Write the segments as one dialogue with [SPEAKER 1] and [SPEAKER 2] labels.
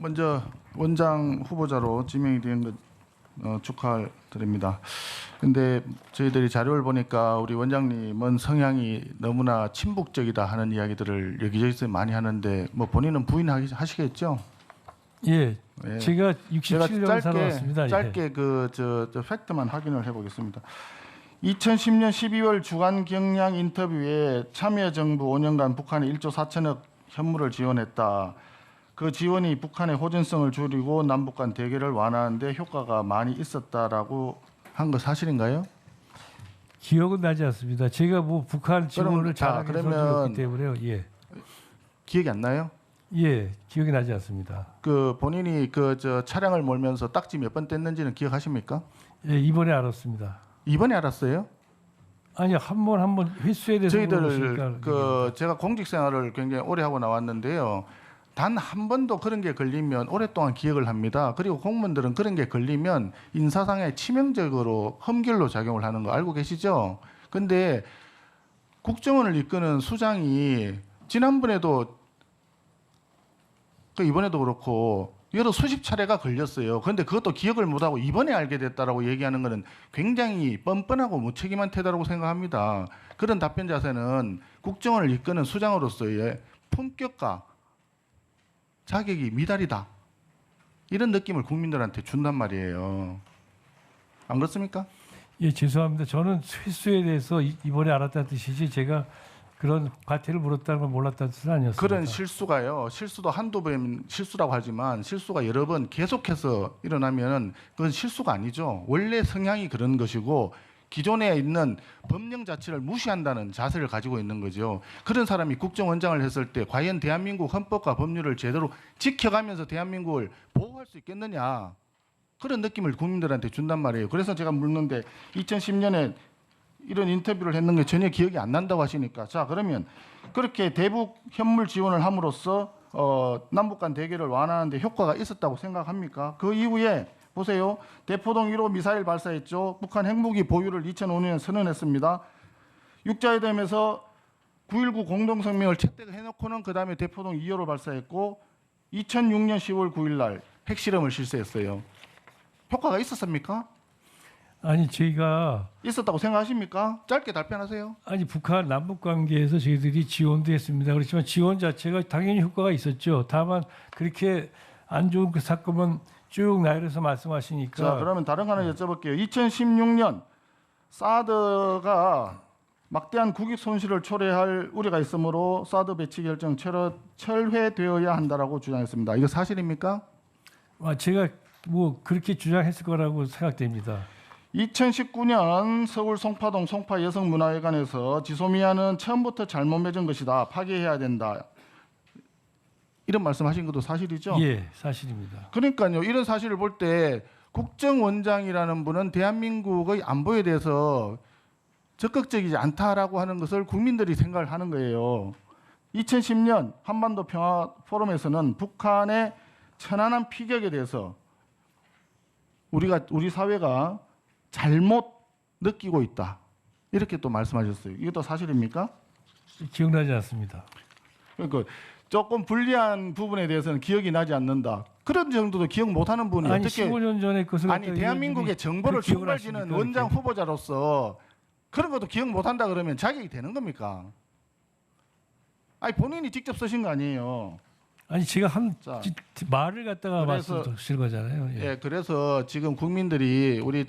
[SPEAKER 1] 먼저 원장 후보자로 지명이 된 것 축하드립니다. 근데 저희들이 자료를 보니까 우리 원장님은 성향이 너무나 친북적이다 하는 이야기들을 여기저기서 많이 하는데 뭐 본인은 부인하시겠죠?
[SPEAKER 2] 예,
[SPEAKER 1] 예.
[SPEAKER 2] 제가
[SPEAKER 1] 제가
[SPEAKER 2] 67년 살아왔습니다.
[SPEAKER 1] 짧게 저 팩트만 확인을 해보겠습니다. 2010년 12월 주간 경향 인터뷰에 참여정부 5년간 북한에 1조 4천억 현물을 지원했다. 그 지원이 북한의 호전성을 줄이고 남북 간 대결을 완화하는 데 효과가 많이 있었다라고 한 거 사실인가요?
[SPEAKER 2] 기억은 나지 않습니다. 제가 뭐 북한 지원을 잘하게
[SPEAKER 1] 그러면
[SPEAKER 2] 해줬기 때문에요. 예,
[SPEAKER 1] 기억이 안 나요?
[SPEAKER 2] 예, 기억이 나지 않습니다.
[SPEAKER 1] 그 본인이 저 차량을 몰면서 딱지 몇 번 뗐는지는 기억하십니까?
[SPEAKER 2] 예, 이번에 알았습니다.
[SPEAKER 1] 이번에 알았어요?
[SPEAKER 2] 아니 한 번 횟수에 대해서
[SPEAKER 1] 저희들 제가 공직 생활을 굉장히 오래 하고 나왔는데요. 단 한 번도 그런 게 걸리면 오랫동안 기억을 합니다. 그리고 공무원들은 그런 게 걸리면 인사상에 치명적으로 험결로 작용을 하는 거 알고 계시죠? 근데 국정원을 이끄는 수장이 지난번에도 이번에도 그렇고 여러 수십 차례가 걸렸어요. 그런데 그것도 기억을 못하고 이번에 알게 됐다라고 얘기하는 것은 굉장히 뻔뻔하고 무책임한 태도라고 생각합니다. 그런 답변 자세는 국정원을 이끄는 수장으로서의 품격과 자격이 미달이다. 이런 느낌을 국민들한테 준단 말이에요. 안 그렇습니까?
[SPEAKER 2] 예, 죄송합니다. 저는 횟수에 대해서 이번에 알았다는 뜻이지 제가 그런 과태를 물었다는 건 몰랐다는 뜻은 아니었습니다.
[SPEAKER 1] 그런 실수가요. 실수도 한두 번 실수라고 하지만 실수가 여러 번 계속해서 일어나면 그건 실수가 아니죠. 원래 성향이 그런 것이고 기존에 있는 법령 자체를 무시한다는 자세를 가지고 있는 거죠. 그런 사람이 국정원장을 했을 때 과연 대한민국 헌법과 법률을 제대로 지켜가면서 대한민국을 보호할 수 있겠느냐. 그런 느낌을 국민들한테 준단 말이에요. 그래서 제가 묻는데 2010년에 이런 인터뷰를 했는 게 전혀 기억이 안 난다고 하시니까 자 그러면 그렇게 대북 현물 지원을 함으로써 남북 간 대결을 완화하는 데 효과가 있었다고 생각합니까? 그 이후에 보세요. 대포동 1호 미사일 발사했죠. 북한 핵무기 보유를 2005년에 선언했습니다. 육자회담에서 9.19 공동성명을 채택을 해놓고는 그 다음에 대포동 2호를 발사했고 2006년 10월 9일 날 핵실험을 실시했어요. 효과가 있었습니까?
[SPEAKER 2] 아니 제가
[SPEAKER 1] 있었다고 생각하십니까? 짧게 답변하세요.
[SPEAKER 2] 아니 북한 남북 관계에서 저희들이 지원도 했습니다. 그렇지만 지원 자체가 당연히 효과가 있었죠. 다만 그렇게 안 좋은 그 사건만 쭉 나열해서 말씀하시니까.
[SPEAKER 1] 자 그러면 다른 거 하나 여쭤볼게요. 2016년 사드가 막대한 국익 손실을 초래할 우려가 있으므로 사드 배치 결정 철회되어야 한다라고 주장했습니다. 이거 사실입니까?
[SPEAKER 2] 제가 뭐 그렇게 주장했을 거라고 생각됩니다.
[SPEAKER 1] 2019년 서울 송파동 송파여성문화회관에서 지소미아는 처음부터 잘못 맺은 것이다. 파괴해야 된다. 이런 말씀하신 것도 사실이죠?
[SPEAKER 2] 예, 사실입니다.
[SPEAKER 1] 그러니까요. 이런 사실을 볼 때 국정원장이라는 분은 대한민국의 안보에 대해서 적극적이지 않다라고 하는 것을 국민들이 생각을 하는 거예요. 2010년 한반도 평화 포럼에서는 북한의 천안함 피격에 대해서 우리 사회가 잘못 느끼고 있다. 이렇게 또 말씀하셨어요. 이것도 사실입니까?
[SPEAKER 2] 기억나지 않습니다.
[SPEAKER 1] 그러니까 조금 불리한 부분에 대해서는 기억이 나지 않는다. 그런 정도도 기억 못하는 분이
[SPEAKER 2] 아니
[SPEAKER 1] 어떻게
[SPEAKER 2] 15년 전에 것을
[SPEAKER 1] 아니 대한민국의 정보를 총괄지는 원장 후보자로서 그런 것도 기억 못한다 그러면 자격이 되는 겁니까? 아니 본인이 직접 쓰신 거 아니에요.
[SPEAKER 2] 아니 제가 말을 갖다가
[SPEAKER 1] 그래서
[SPEAKER 2] 말씀드린 거잖아요. 예.
[SPEAKER 1] 예, 그래서 지금 국민들이 우리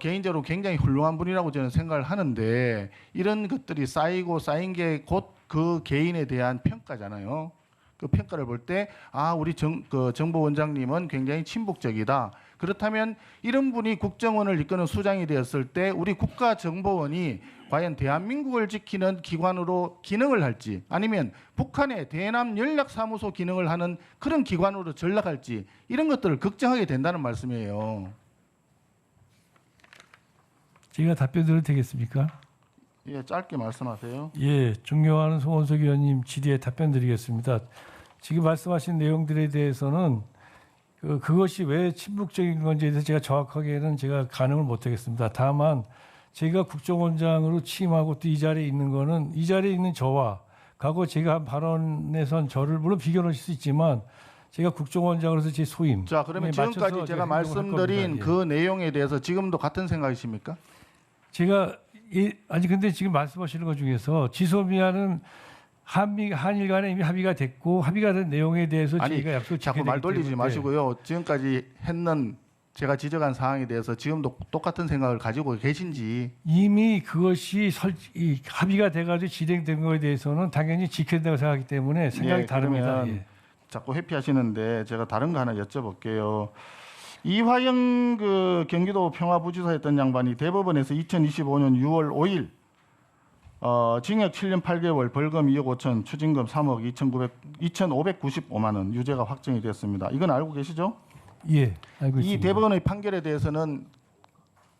[SPEAKER 1] 개인적으로 굉장히 훌륭한 분이라고 저는 생각을 하는데 이런 것들이 쌓인 게 곧 그 개인에 대한 평가잖아요. 그 평가를 볼 때 우리 정보원장님은 굉장히 친북적이다. 그렇다면 이런 분이 국정원을 이끄는 수장이 되었을 때 우리 국가정보원이 과연 대한민국을 지키는 기관으로 기능을 할지 아니면 북한의 대남 연락사무소 기능을 하는 그런 기관으로 전락할지 이런 것들을 걱정하게 된다는 말씀이에요.
[SPEAKER 2] 제가 답변 드려도 되겠습니까?
[SPEAKER 1] 예, 짧게 말씀하세요.
[SPEAKER 2] 예, 존경하는 송원석 의원님 질의에 답변 드리겠습니다. 지금 말씀하신 내용들에 대해서는 그것이 왜 친북적인 건지에 대해서 제가 정확하게는 제가 가늠을 못하겠습니다. 다만 제가 국정원장으로 취임하고 또 이 자리에 있는 거는 이 자리에 있는 저와 과거 제가 한 발언에선 저를 물론 비교하실 수 있지만 제가 국정원장으로서 제 소임.
[SPEAKER 1] 자, 그러면 지금까지 제가 말씀드린 그 내용에 대해서 지금도 같은 생각이십니까?
[SPEAKER 2] 제가 아니 근데 지금 말씀하시는 것 중에서 지소미아는 한일 간에 이미 합의가 됐고 합의가 된 내용에 대해서
[SPEAKER 1] 아니,
[SPEAKER 2] 저희가 약속
[SPEAKER 1] 자꾸 말 돌리지 마시고요. 지금까지 했는 제가 지적한 사항에 대해서 지금도 똑같은 생각을 가지고 계신지.
[SPEAKER 2] 이미 그것이 합의가 돼가지고 진행된 거에 대해서는 당연히 지켜야 된다고 생각하기 때문에 생각이
[SPEAKER 1] 예,
[SPEAKER 2] 다릅니다.
[SPEAKER 1] 그러면
[SPEAKER 2] 예.
[SPEAKER 1] 자꾸 회피하시는데 제가 다른 거 하나 여쭤볼게요. 이화영 그 경기도 평화부지사였던 양반이 대법원에서 2025년 6월 5일 징역 7년 8개월, 벌금 2억 5천, 추징금 3억 2,595만 원 유죄가 확정이 됐습니다. 이건 알고 계시죠?
[SPEAKER 2] 예, 알고
[SPEAKER 1] 이
[SPEAKER 2] 있습니다.
[SPEAKER 1] 대법원의 판결에 대해서는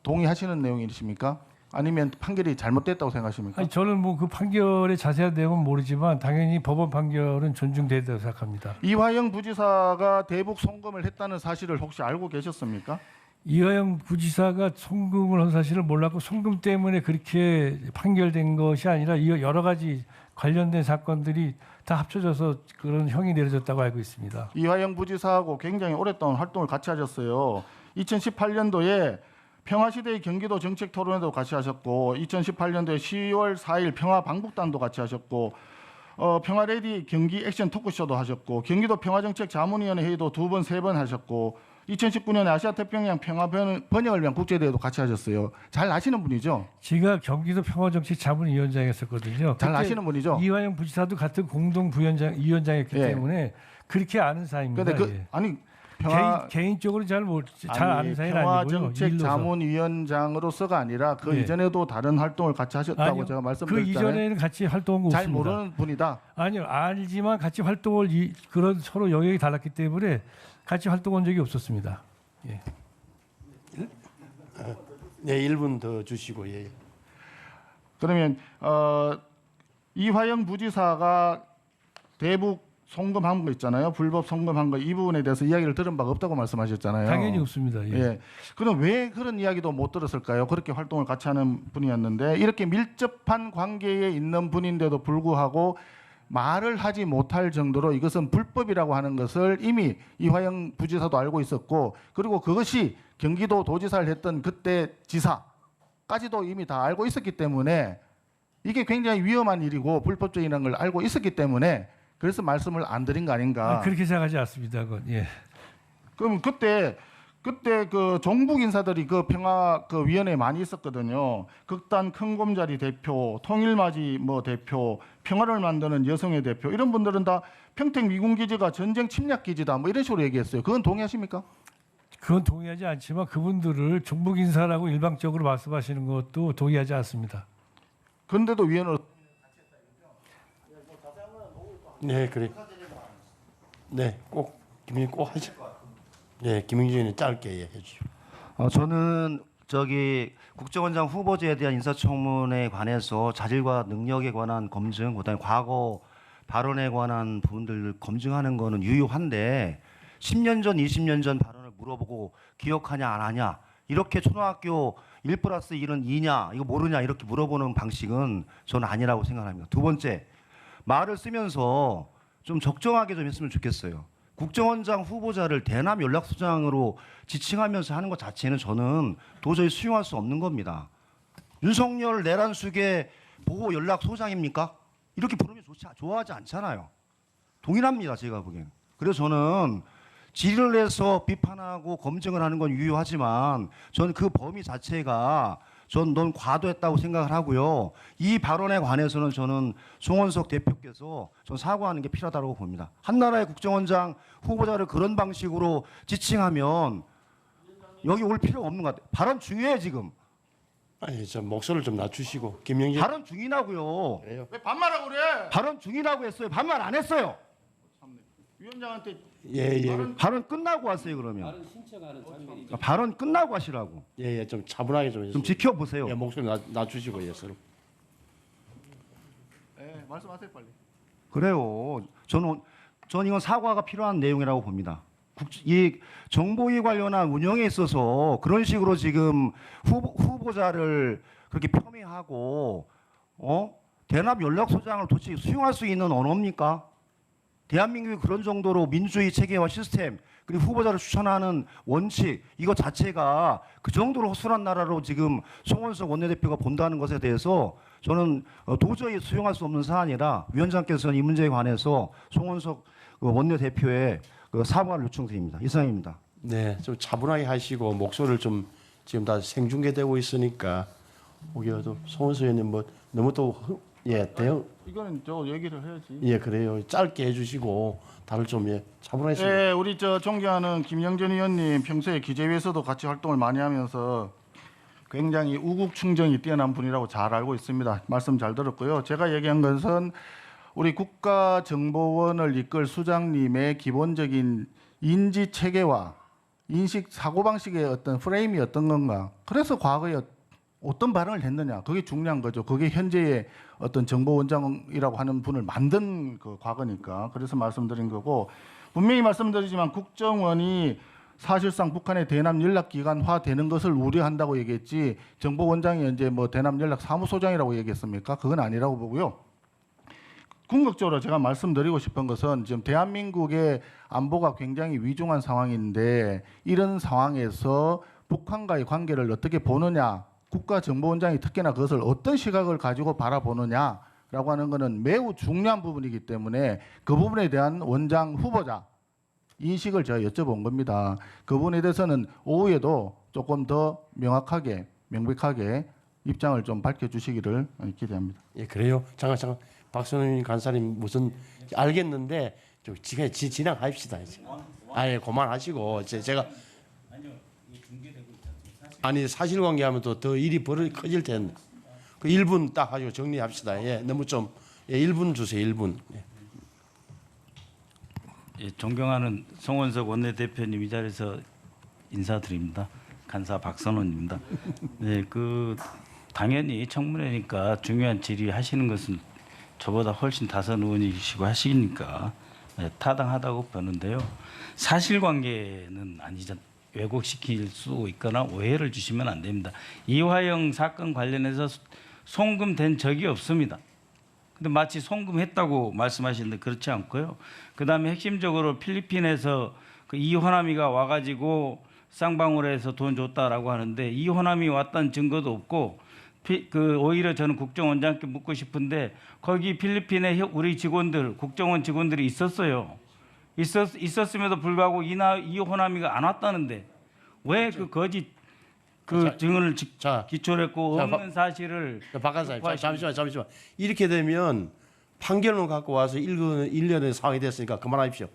[SPEAKER 1] 동의하시는 내용이십니까? 아니면 판결이 잘못됐다고 생각하십니까?
[SPEAKER 2] 아니, 저는 뭐 그 판결의 자세한 내용은 모르지만 당연히 법원 판결은 존중된다고 생각합니다.
[SPEAKER 1] 이화영 부지사가 대북 송금을 했다는 사실을 혹시 알고 계셨습니까?
[SPEAKER 2] 이화영 부지사가 송금을 한 사실을 몰랐고 송금 때문에 그렇게 판결된 것이 아니라 여러 가지 관련된 사건들이 다 합쳐져서 그런 형이 내려졌다고 알고 있습니다.
[SPEAKER 1] 이화영 부지사하고 굉장히 오랫동안 활동을 같이 하셨어요. 2018년도에 평화시대의 경기도 정책 토론회도 같이 하셨고 2018년도에 10월 4일 평화방북단도 같이 하셨고 평화레디 경기 액션 토크쇼도 하셨고 경기도 평화정책 자문위원회 회의도 2번, 3번 하셨고 2019년에 아시아태평양 평화 번영을 위한 국제대회도 같이 하셨어요. 잘 아시는 분이죠?
[SPEAKER 2] 제가 경기도 평화정책 자문위원장이었거든요.
[SPEAKER 1] 잘 아시는 분이죠?
[SPEAKER 2] 이화영 부지사도 같은 공동 위원장이었기
[SPEAKER 1] 예.
[SPEAKER 2] 때문에 그렇게 아는 사이입니다.
[SPEAKER 1] 근데
[SPEAKER 2] 예.
[SPEAKER 1] 아니
[SPEAKER 2] 개인적으로 잘 아는 사이는 아니고요.
[SPEAKER 1] 평화정책
[SPEAKER 2] 일로서.
[SPEAKER 1] 자문위원장으로서가 아니라 그
[SPEAKER 2] 네.
[SPEAKER 1] 이전에도 다른 활동을 같이 하셨다고
[SPEAKER 2] 아니요.
[SPEAKER 1] 제가
[SPEAKER 2] 그
[SPEAKER 1] 말씀드렸잖아요.
[SPEAKER 2] 이전에는 같이 활동한 거
[SPEAKER 1] 잘
[SPEAKER 2] 없습니다.
[SPEAKER 1] 모르는 분이다.
[SPEAKER 2] 아니요, 알지만 같이 활동을 그런 서로 영역이 달랐기 때문에 같이 활동한 적이 없었습니다. 예.
[SPEAKER 3] 네, 1분 더 주시고 예.
[SPEAKER 1] 그러면 이화영 부지사가 대북 송금한 거 있잖아요. 불법 송금한 거 이 부분에 대해서 이야기를 들은 바가 없다고 말씀하셨잖아요.
[SPEAKER 2] 당연히 없습니다. 예.
[SPEAKER 1] 예. 그럼 왜 그런 이야기도 못 들었을까요? 그렇게 활동을 같이 하는 분이었는데 이렇게 밀접한 관계에 있는 분인데도 불구하고 말을 하지 못할 정도로 이것은 불법이라고 하는 것을 이미 이화영 부지사도 알고 있었고 그리고 그것이 경기도 도지사를 했던 그때 지사까지도 이미 다 알고 있었기 때문에 이게 굉장히 위험한 일이고 불법적인 걸 알고 있었기 때문에 그래서 말씀을 안 드린 거 아닌가.
[SPEAKER 2] 그렇게 생각하지 않습니다. 그건. 예.
[SPEAKER 1] 그럼 그때 그 종북 인사들이 그 평화 그 위원회에 많이 있었거든요. 극단 큰곰자리 대표, 통일맞이 뭐 대표, 평화를 만드는 여성의 대표 이런 분들은 다 평택 미군 기지가 전쟁 침략 기지다 뭐 이런 식으로 얘기했어요. 그건 동의하십니까?
[SPEAKER 2] 그건 동의하지 않지만 그분들을 종북 인사라고 일방적으로 말씀하시는 것도 동의하지 않습니다.
[SPEAKER 1] 그런데도 위원으로
[SPEAKER 3] 네, 그래. 네, 꼭 김영진 꼭 하시. 네, 김영진 의원님 짧게 해 주시오.
[SPEAKER 4] 저는 국정원장 후보자에 대한 인사청문회에 관해서 자질과 능력에 관한 검증, 그다음에 과거 발언에 관한 부분들을 검증하는 거는 유효한데 10년 전, 20년 전 발언을 물어보고 기억하냐 안 하냐 이렇게 초등학교 1+1은 2냐 이거 모르냐 이렇게 물어보는 방식은 저는 아니라고 생각합니다. 두 번째, 말을 쓰면서 좀 적정하게 좀 했으면 좋겠어요. 국정원장 후보자를 대남 연락소장으로 지칭하면서 하는 것 자체는 저는 도저히 수용할 수 없는 겁니다. 윤석열 내란숙의 보호 연락소장입니까? 이렇게 부르면 좋아하지 않잖아요. 동일합니다, 제가 보기에는. 그래서 저는 질의를 해서 비판하고 검증을 하는 건 유효하지만 저는 그 범위 자체가 넌 과도했다고 생각을 하고요. 이 발언에 관해서는 저는 송원석 대표께서 전 사과하는 게 필요하다고 봅니다. 한나라의 국정원장 후보자를 그런 방식으로 지칭하면 여기 올 필요가 없는 것 같아요. 발언 중요해 지금.
[SPEAKER 3] 아니, 저 목소리를 좀 낮추시고 김영진.
[SPEAKER 4] 발언 중이라고요.
[SPEAKER 3] 그래요.
[SPEAKER 1] 왜 반말하고 그래?
[SPEAKER 4] 발언 중이라고 했어요. 반말 안 했어요.
[SPEAKER 1] 위원장한테
[SPEAKER 3] 예, 예.
[SPEAKER 4] 발언 끝나고 하세요 그러면. 발언 끝나고 하시라고.
[SPEAKER 3] 예, 예. 좀 차분하게 좀
[SPEAKER 4] 좀
[SPEAKER 3] 해주세요.
[SPEAKER 4] 지켜보세요.
[SPEAKER 3] 예, 목소리 낮추시고 예, 서로.
[SPEAKER 1] 네, 말씀하세요 빨리.
[SPEAKER 4] 그래요. 저는 이건 사과가 필요한 내용이라고 봅니다. 이 정보위 관련한 운영에 있어서 그런 식으로 지금 후보자를 그렇게 폄훼하고 대납 연락소장을 도대체 수용할 수 있는 언어입니까? 대한민국이 그런 정도로 민주주의 체계와 시스템 그리고 후보자를 추천하는 원칙 이거 자체가 그 정도로 허술한 나라로 지금 송원석 원내대표가 본다는 것에 대해서 저는 도저히 수용할 수 없는 사안이라 위원장께서는 이 문제에 관해서 송원석 원내대표의 사과를 요청드립니다. 이상입니다.
[SPEAKER 3] 네, 좀 차분하게 하시고 목소리를 좀 지금 다 생중계되고 있으니까 오기라도 송원석 의원님 뭐 너무 대응
[SPEAKER 1] 이거는 저 얘기를 해야지.
[SPEAKER 3] 예 그래요 짧게 해주시고 다들 좀 차분하게
[SPEAKER 1] 네, 우리 저 존경하는 김영전 의원님 평소에 기재위에서도 같이 활동을 많이 하면서 굉장히 우국 충정이 뛰어난 분이라고 잘 알고 있습니다. 말씀 잘 들었고요. 제가 얘기한 것은 우리 국가정보원을 이끌 수장님의 기본적인 인지 체계와 인식 사고 방식의 어떤 프레임이 어떤 건가. 그래서 과거에 어떤 발언을 했느냐. 그게 중요한 거죠. 그게 현재의 어떤 정보원장이라고 하는 분을 만든 그 과거니까. 그래서 말씀드린 거고 분명히 말씀드리지만 국정원이 사실상 북한의 대남 연락기관화 되는 것을 우려한다고 얘기했지 정보원장이 이제 뭐 대남 연락 사무소장이라고 얘기했습니까? 그건 아니라고 보고요. 궁극적으로 제가 말씀드리고 싶은 것은 지금 대한민국의 안보가 굉장히 위중한 상황인데 이런 상황에서 북한과의 관계를 어떻게 보느냐, 국가정보원장이 특히나 그것을 어떤 시각을 가지고 바라보느냐라고 하는 것은 매우 중요한 부분이기 때문에 그 부분에 대한 원장 후보자 인식을 제가 여쭤본 겁니다. 그 부분에 대해서는 오후에도 조금 더 명확하게, 명백하게 입장을 좀 밝혀주시기를 기대합니다.
[SPEAKER 3] 예 그래요 잠깐 박선영 간사님 무슨 알겠는데 좀 진행합시다 이제. 아예 그만하시고 제가 아니 사실관계하면 더 일이 커질 텐데 그 1분 딱 가지고 정리합시다. 예 너무 좀 1분 주세요 1분.
[SPEAKER 5] 예, 존경하는 송원석 원내대표님 이 자리에서 인사드립니다. 간사 박선원입니다. 네, 당연히 청문회니까 중요한 질의하시는 것은 저보다 훨씬 다선 의원이시고 하시니까 타당하다고 보는데요. 사실관계는 아니죠. 왜곡시킬 수 있거나 오해를 주시면 안 됩니다. 이화영 사건 관련해서 송금된 적이 없습니다. 근데 마치 송금했다고 말씀하시는데 그렇지 않고요. 그다음에 핵심적으로 필리핀에서 그 이호남이가 와가지고 쌍방울에서 돈 줬다라고 하는데 이호남이 왔다는 증거도 없고 오히려 저는 국정원장께 묻고 싶은데 거기 필리핀에 우리 직원들 국정원 직원들이 있었어요. 있었음에도 불구하고 이호남이가 안 왔다는데 왜 그 거짓 증언을 기초로 했고 없는 사실을
[SPEAKER 3] 박간사님 잠시만 이렇게 되면 판결문 갖고 와서 1년의 상황이 됐으니까 그만하십시오.